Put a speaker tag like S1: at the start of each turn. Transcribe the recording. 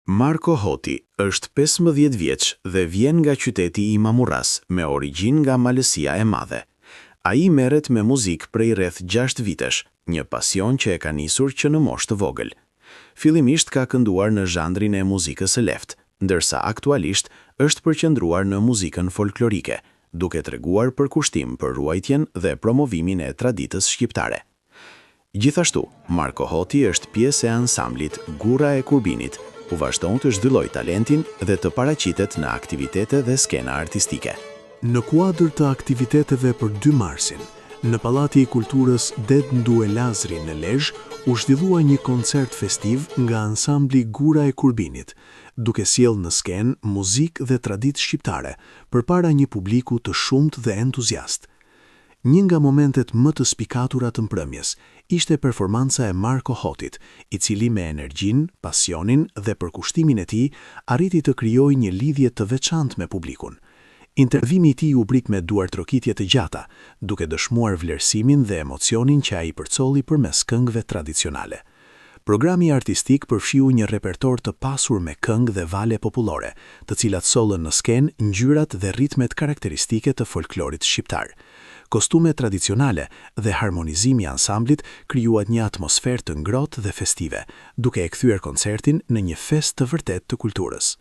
S1: Marko Hoti është 15 vjeç dhe vjen nga qyteti i Mamurras me origjinë nga Malësia e Madhe. Ai merret me muzikë prej rreth 6 vitesh, një pasion që e ka nisur që në moshë të vogël. Fillimisht ka kënduar në zhandrin e muzikës së lehtë, ndërsa aktualisht është përqendruar në muzikën folklorike, duke treguar përkushtim për ruajtjen dhe promovimin e traditës shqiptare. Gjithashtu, Marko Hoti është pjesë e ansamblit Gura e Kurbinit, u vazhdon të zhvillojë talentin dhe të paraqitet në aktivitete dhe skena artistike.
S2: Në kuadër të aktiviteteve për 2 marsin, në Pallati i Kulturës Det Ndue Lazri në Lezhë, u zhvillua një koncert festiv nga ansambli Gura e Kurbinit, duke sjellë në skenë muzikë dhe traditë shqiptare përpara një publiku të shumtë dhe entuziast. Një nga momentet më të spikatura të mbrëmjes ishte performanca e Marko Hotit, i cili me energjinë, pasionin dhe përkushtimin e tij arriti të krijojë një lidhje të veçantë me publikun. Intervjimi i tij u prik me duartrokitje të gjata, duke dëshmuar vlerësimin dhe emocionin që ai përcolli përmes këngëve tradicionale. Programi artistik përfshiu një repertor të pasur me këngë dhe vale popullore, të cilat sollën në skenë ngjyrat dhe ritmet karakteristike të folklorit shqiptar. Kostume tradicionale dhe harmonizimi i ansamblit krijuat një atmosferë të ngrohtë dhe festive, duke e kthyer koncertin në një festë të vërtetë të kulturës.